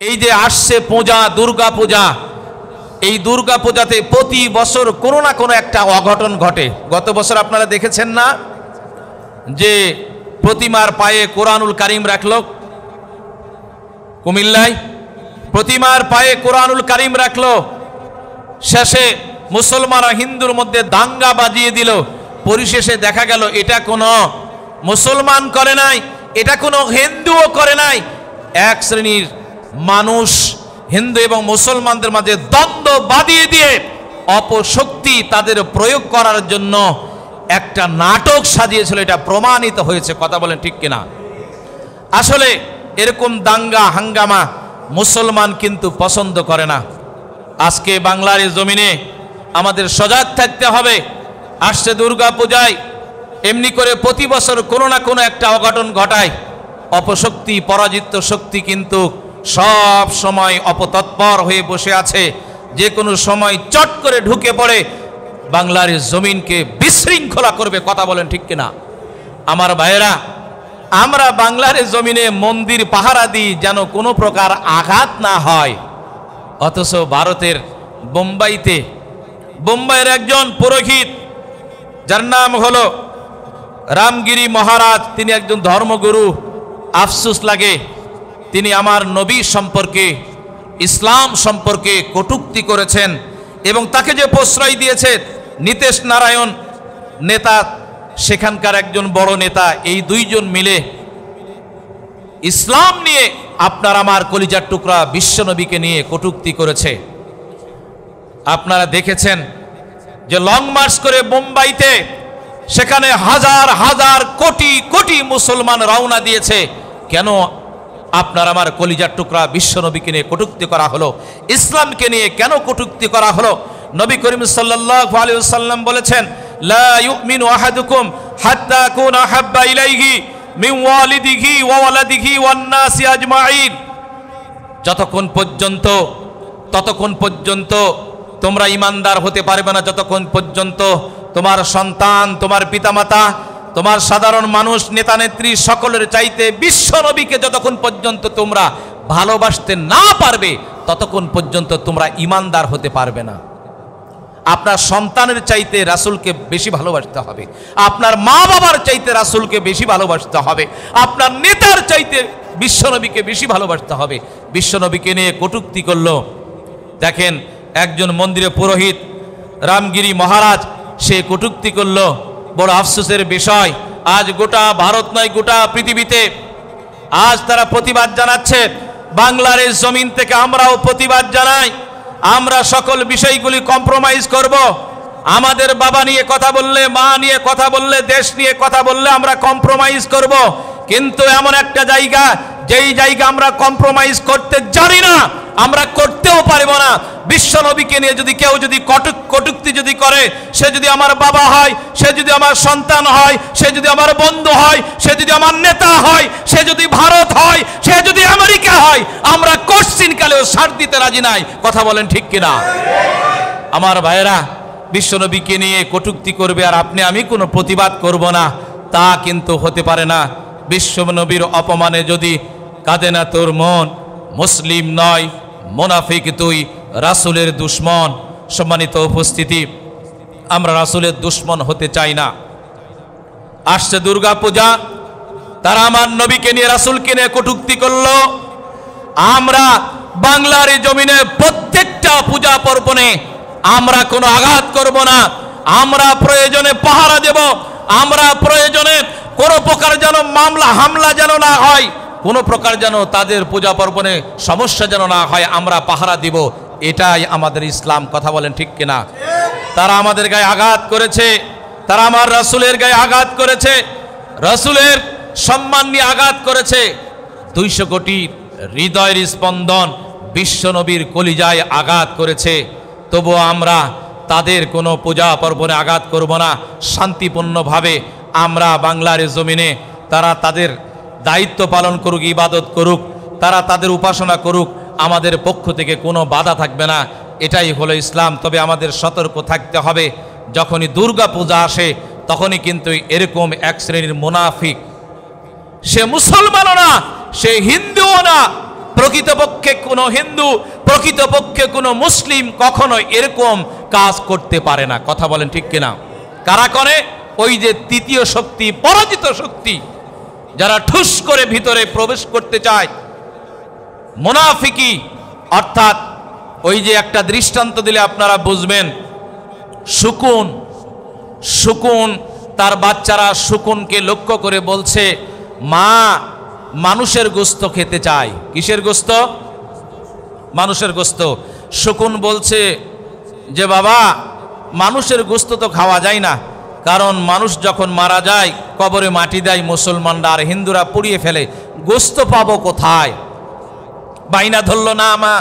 এই যে আসছে পূজা, দুর্গা পূজা, এই দুর্গা পূজাতে প্রতি বছর কোনো না কোনো একটা অঘটন ঘটে। গত বছর আপনারা দেখেছেন না যে প্রতিমার পায়ে কোরআনুল কারিম রাখলো কুমিল্লায়, প্রতিমার পায়ে কোরআনুল কারিম রাখলো, শেষে মুসলমান আর হিন্দুর মধ্যে দাঙ্গা বাজিয়ে দিল। পরিশেষে দেখা গেল এটা কোনো মুসলমান করে নাই, এটা কোনো হিন্দুও করে নাই, এক শ্রেণীর মানুষ হিন্দু এবং মুসলমানদের মাঝে দ্বন্দ্ব বাঁধিয়ে দিয়ে অপশক্তি তাদের প্রয়োগ করার জন্য একটা নাটক সাজিয়েছিল। এটা প্রমাণিত হয়েছে, কথা বলেন ঠিক কিনা? আসলে এরকম দাঙ্গা হাঙ্গামা মুসলমান কিন্তু পছন্দ করে না। আজকে বাংলার এই জমিনে আমাদের সজাগ থাকতে হবে। আসছে দুর্গা পূজায় এমনি করে প্রতি বছর কোনো না কোনো একটা অঘটন ঘটায়। অপশক্তি, পরাজিত শক্তি কিন্তু সব সময় অপতৎপর হয়ে বসে আছে, যে কোনো সময় চট করে ঢুকে পড়ে বাংলার জমিনকে বিশৃঙ্খলা করবে, কথা বলেন ঠিক কিনা? আমার ভাইয়েরা, আমরা বাংলার জমিনে মন্দির পাহারা দিই যেন কোনো প্রকার আঘাত না হয়, অথচ ভারতের বোম্বাইয়ের একজন পুরোহিত যার নাম হলো রামগিরি মহারাজ, তিনি একজন ধর্মগুরু। আফসোস লাগে, তিনি আমার নবী সম্পর্কে, ইসলাম সম্পর্কে কটূক্তি করেছেন এবং তাকে যে প্রশ্রয় দিয়েছে নীতেশ নারায়ণ নেতা, সেখানকার একজন বড় নেতা, এই দুইজন মিলে ইসলাম নিয়ে আপনার আমার কলিজার টুকরা বিশ্বনবীকে নিয়ে কটূক্তি করেছে। আপনারা দেখেছেন যে লং মার্চ করে বোম্বাইতে, সেখানে হাজার হাজার কোটি কোটি মুসলমান রওনা দিয়েছে। কেন আপনার আমার কলিজার টুকরা বিশ্বনবীকে নিয়ে কটূক্তি করা হলো? ইসলামকে নিয়ে কেন কটূক্তি করা হলো? নবী করিম সাল্লাল্লাহু আলাইহি ওয়াসাল্লাম বলেছেন, লা ইউমিনু আহাদুকুম হাত্তা আকুনা আহাব্বা ইলাইহি মিন ওয়ালিদিহি ওয়া ওয়ালাদিহি ওয়ান নাসি আজমাইন। যতক্ষণ পর্যন্ত তোমরা ঈমানদার হতে পারবে না, যতক্ষণ পর্যন্ত তোমার সন্তান, তোমার পিতামাতা, তোমার সাধারণ মানুষ, নেতা নেত্রী সকলের চাইতে বিশ্বনবীকে যতক্ষণ পর্যন্ত তোমরা ভালোবাসতে না পারবে, ততক্ষণ পর্যন্ত তোমরা ঈমানদার হতে পারবে না। আপনার সন্তানের চাইতে রাসূলকে বেশি ভালোবাসতে হবে, আপনার মা বাবার চাইতে রাসূলকে বেশি ভালোবাসতে হবে, আপনার নেতার চাইতে বিশ্বনবীকে বেশি ভালোবাসতে হবে। বিশ্বনবীকে নিয়ে কটূক্তি করলো। দেখেন, একজন মন্দিরে পুরোহিত রামগিরি মহারাজ, সে কটূক্তি করলো। বড় আফসোসের বিষয়, আজ গোটা ভারত নয়, গোটা পৃথিবীতে আজ তারা প্রতিবাদ জানাচ্ছে। বাংলার এই জমিন থেকে আমরাও প্রতিবাদ জানাই। আমরা সকল বিষয়গুলি কম্প্রোমাইজ করব। আমাদের বাবা নিয়ে কথা বললে, মা নিয়ে কথা বললে, দেশ নিয়ে কথা বললে আমরা কম্প্রোমাইজ করব। কিন্তু এমন একটা জায়গা, যেই জায়গা আমরা কম্প্রোমাইজ করতে জানি না, আমরা করতেও পারবো না। বিশ্বনবীকে নিয়ে যদি কেউ যদি কটূক্তি যদি করে, সে যদি আমার বাবা হয়, সে যদি আমার সন্তান হয়, সে যদি আমার বন্ধু হয়, সে যদি আমার নেতা হয়, সে যদি ভারত হয়, সে যদি আমেরিকা হয়, আমরা কোশ্চিন কালেও ছাড় দিতে রাজি নাই, কথা বলেন ঠিক কিনা? আমার ভাইয়েরা, বিশ্বনবীকে নিয়ে কটূক্তি করবে আর আপনি আমি কোনো প্রতিবাদ করব না, তা কিন্তু হতে পারে না। বিশ্বনবীর অপমানে যদি কাঁদে না তোর মন, মুসলিম নয়, মুনাফিক তুই, রাসূলের দুশমন। সম্মানিত উপস্থিতি, আমরা রাসূলের দুশমন হতে চাই না। আসছে দুর্গা পূজা, তারা আমার নবীকে নিয়ে, রাসূলকে নিয়ে কটূক্তি করলো। আমরা বাংলার এই জমিনে প্রত্যেকটা পূজা পর্বণে আমরা কোনো আঘাত করব না। আমরা প্রয়োজনে পাহারা দেব, আমরা প্রয়োজনে কোনো প্রকার যেন মামলা হামলা যেন না হয়, কোনো প্রকার যেন তাদের পূজা পার্বণে সমস্যা যেন না হয়, আমরা পাহারা দিব। এটাই আমাদের ইসলাম, কথা বলেন ঠিক কিনা? তারা আমাদের গায়ে আঘাত করেছে, তারা আমার রাসূলের গায়ে আঘাত করেছে, রাসূলের সম্মান নিয়ে আঘাত করেছে। 200 কোটি হৃদয়ের স্পন্দন বিশ্বনবীর কলিজায় আঘাত করেছে। তবুও আমরা তাদের কোনো পূজা পার্বণে আঘাত করব না। শান্তিপূর্ণভাবে আমরা বাংলার জমিনে তারা তাদের দায়িত্ব পালন করুক, ইবাদত করুক, তারা তাদের উপাসনা করুক, আমাদের পক্ষ থেকে কোনো বাধা থাকবে না। এটাই হলো ইসলাম। তবে আমাদের সতর্ক থাকতে হবে, যখনই দুর্গা পূজা আসে তখনই কিন্তু এরকম এক শ্রেণীর মুনাফিক, সে মুসলমানও না, সে হিন্দুও না, প্রকৃতপক্ষে কোনো হিন্দু, প্রকৃতপক্ষে কোনো মুসলিম কখনো এরকম কাজ করতে পারে না। কথা বলেন ঠিক কিনা? কারা করে? ওই যে তৃতীয় শক্তি, পরাজিত শক্তি, যারা ঠুস করে ভিতরে প্রবেশ করতে চায়। মুনাফিকি অর্থাৎ ওই যে একটা দৃষ্টান্ত দিলে আপনারা বুঝবেন। শকুন তার বাচ্চারা শকুনকে লক্ষ্য করে বলছে, মা মানুষের গোশত খেতে চায়। কিসের গোশত? মানুষের গোশত। শকুন বলছে যে বাবা, মানুষের গোশত তো খাওয়া যায় না, কারণ মানুষ যখন মারা যায় কবরে মাটি দেয় মুসলমানরা, আর হিন্দুরা পুড়িয়ে ফেলে, গোশত পাবো কোথায়? বাইনা ধরল, না মা,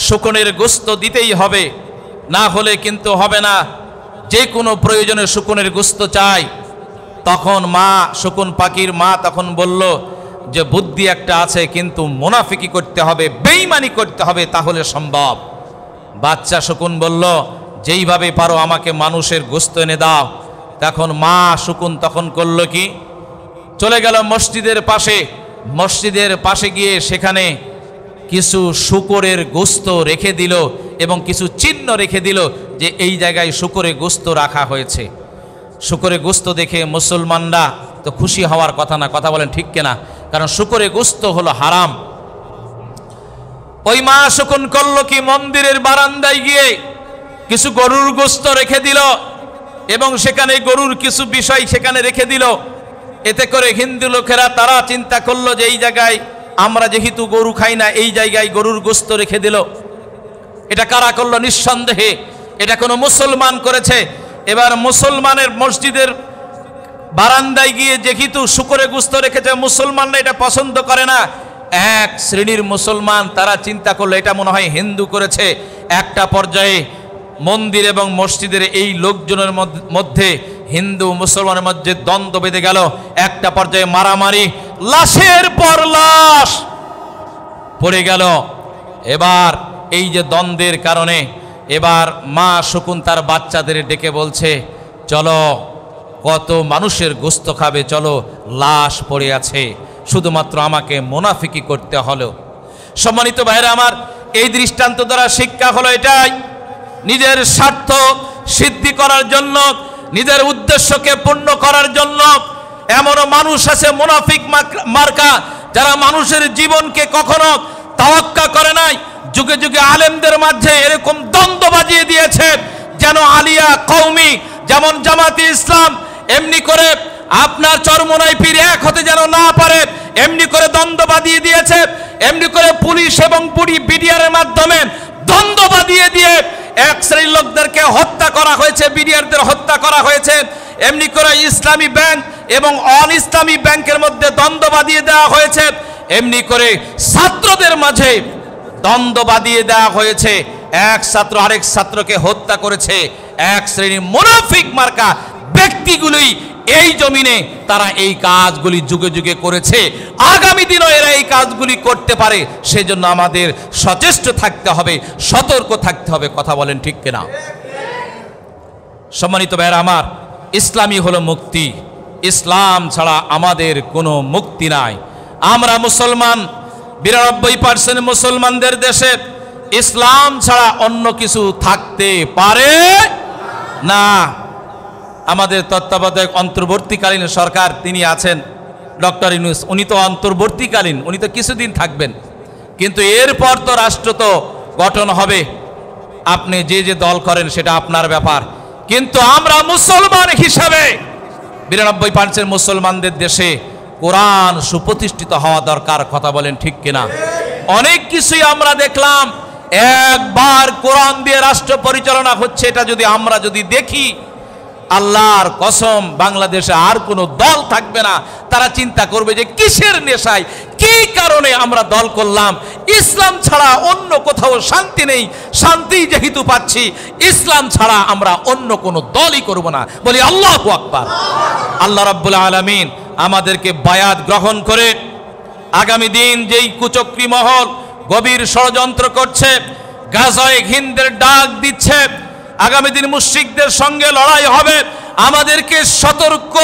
শকুনের গোশত দিতেই হবে, না হলে কিন্তু হবে না, যে কোনো প্রয়োজনে শকুনের গোশত চাই। তখন মা, শকুন পাখির মা তখন বলল যে বুদ্ধি একটা আছে, কিন্তু মুনাফিকি করতে হবে, বেঈমানি করতে হবে, তাহলে সম্ভব। বাচ্চা শকুন বলল, যেইভাবে পারো আমাকে মানুষের গোশত এনে দাও। তখন মা শকুন তখন করল কি, চলে গেল মসজিদের পাশে। মসজিদের পাশে গিয়ে সেখানে কিছু শূকরের গোশত রেখে দিল এবং কিছু চিহ্ন রেখে দিল যে এই জায়গায় শূকরের গোশত রাখা হয়েছে। শূকরের গোশত দেখে মুসলমানরা তো খুশি হওয়ার কথা না। কথা বলেন ঠিক কিনা? কারণ শূকরের গোশত হলো হারাম। ওই মা শকুন করল কি, মন্দিরের বারান্দায় গিয়ে কিছু গরুর গোশত রেখে দিল এবং সেখানে গরুর কিছু বিষয় সেখানে রেখে দিল। এতে করে হিন্দু লোকেরা তারা চিন্তা করলো যে এই জায়গায় আমরা যেহেতু গরু খাই না, এই জায়গায় গরুর গোশত রেখে দিল। এটা কারা করলো? নিঃসন্দেহে এটা কোনো মুসলমান করেছে। এবার মুসলমানের মসজিদের বারান্দায় গিয়ে যেহেতু শূকরের গোশত রেখেছে, মুসলমানরা এটা পছন্দ করে না। এক শ্রেণীর মুসলমান তারা চিন্তা করলো এটা মনে হয় হিন্দু করেছে। একটা পর্যায়ে মন্দির এবং মসজিদের এই লোকজনের মধ্যে, হিন্দু মুসলমানের মধ্যে দ্বন্দ্ব বেঁধে গেল। একটা পর্যায়ে মারামারি, লাশের পর লাশ পড়ে গেল। এবার এই যে দ্বন্দ্বের কারণে এবার মা শকুন তার বাচ্চাদের ডেকে বলছে, চলো, কত মানুষের গোশত খাবে, চলো, লাশ পড়ে আছে, শুধুমাত্র আমাকে মুনাফিকি করতে হলো। সম্মানিত ভাইরা আমার, এই দৃষ্টান্ত দ্বারা শিক্ষা হলো এটাই, নিজের স্বার্থ সিদ্ধি করার জন্য, নিজের উদ্দেশ্যকে পূর্ণ করার জন্য এমনও মানুষ আছে মুনাফিক মার্কা, যারা মানুষের জীবনকে কখনো তাওয়াক্কা করে নাই। যুগে যুগে আলেমদের মাঝে এরকম দ্বন্দ্ব বাজিয়ে দিয়েছে, যেন আলিয়া কওমি যেমন জামাতে ইসলাম, এমনি করে আপনার চরমোনাই পীর এক হতে যেন না পারে, এমনি করে দ্বন্দ্ব বাজিয়ে দিয়েছে। এমনি করে পুলিশ এবং বিডিআরের মাধ্যমে দ্বন্দ্ব বাজিয়ে দিয়ে এক শ্রেণীর লোকদেরকে হত্যা করা হয়েছে, বিডিআরদের হত্যা করা হয়েছে। এমনি করে ইসলামী ব্যাংক এবং অন ইসলামী ব্যাংকের মধ্যে দ্বন্দ্ব বাঁধিয়ে দেওয়া হয়েছে। এমনি করে ছাত্রদের মাঝে দ্বন্দ্ব বাঁধিয়ে দেওয়া হয়েছে, এক ছাত্র আরেক ছাত্রকে হত্যা করেছে। এক শ্রেণীর মুনাফিক মার্কা ব্যক্তিগুলি এই জমিনে তারা এই কাজগুলি যুগে যুগে করেছে, আগামী দিনও এরা এই কাজগুলি করতে পারে। সেজন্য আমাদের সচেষ্ট থাকতে হবে, সতর্ক থাকতে হবে। কথা বলেন ঠিক কিনা? সম্মানিত ভাইরা আমার, ইসলামই হলো মুক্তি, ইসলাম ছাড়া আমাদের কোনো মুক্তি নাই। আমরা মুসলমান, 92% মুসলমানদের দেশে ইসলাম ছাড়া অন্য কিছু থাকতে পারে না। আমাদের তত্ত্বাবধায়ক অন্তর্বর্তীকালীন সরকার তিনি আছেন ডক্টর ইউনূস, উনি তো অন্তর্বর্তীকালীন, উনি তো কিছুদিন থাকবেন, কিন্তু এরপর তো রাষ্ট্র তো গঠন হবে। আপনি যে যে দল করেন সেটা আপনার ব্যাপার, কিন্তু আমরা মুসলমান হিসাবে 92% মুসলমানদের দেশে কোরআন সুপ্রতিষ্ঠিত হওয়া দরকার। কথা বলেন ঠিক কিনা? অনেক কিছুই আমরা দেখলাম, একবার কোরআন দিয়ে রাষ্ট্র পরিচালনা হচ্ছে, এটা যদি আমরা দেখি, আল্লাহর কসম বাংলাদেশে আর কোনো দল থাকবে না। তারা চিন্তা করবে যে কিসের নেশায়, কি কারণে আমরা দল করলাম, ইসলাম ছাড়া অন্য কোথাও শান্তি নেই, শান্তি যেহেতু পাচ্ছি ইসলাম ছাড়া আমরা অন্য কোনো দলই করব না। বলি আল্লাহু আকবার। আল্লাহ রাব্বুল আলামিন আমাদেরকে বায়াত গ্রহণ করে আগামী দিন যেই কুচক্রী মহল গভীর ষড়যন্ত্র করছে, গাজায়ে হিন্দের ডাক দিচ্ছে, আগামী দিন মুশরিকদের সঙ্গে লড়াই হবে, আমাদেরকে সতর্ক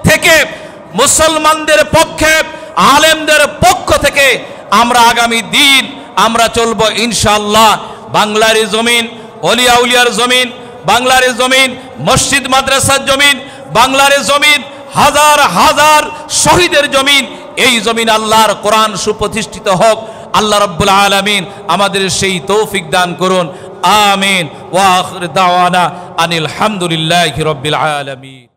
থেকে মুসলমানদের পক্ষে, আলেমদের পক্ষ থেকে আমরা আগামী দিন আমরা চলবো ইনশাআল্লাহ। বাংলার এই জমিন ওলিয়া উলিয়ার জমিন, বাংলার এই জমিন মসজিদ মাদ্রাসার জমিন, বাংলার এই জমিন হাজার হাজার শহীদের জমিন। এই জমিন আল্লাহর কোরআন সুপ্রতিষ্ঠিত হোক। আল্লাহ রাব্বুল আলামিন আমাদের সেই তৌফিক দান করুন। আমিন। ওয়া আখির দাওয়ানা আনিল হামদুলিল্লাহি রাব্বিল আলামিন।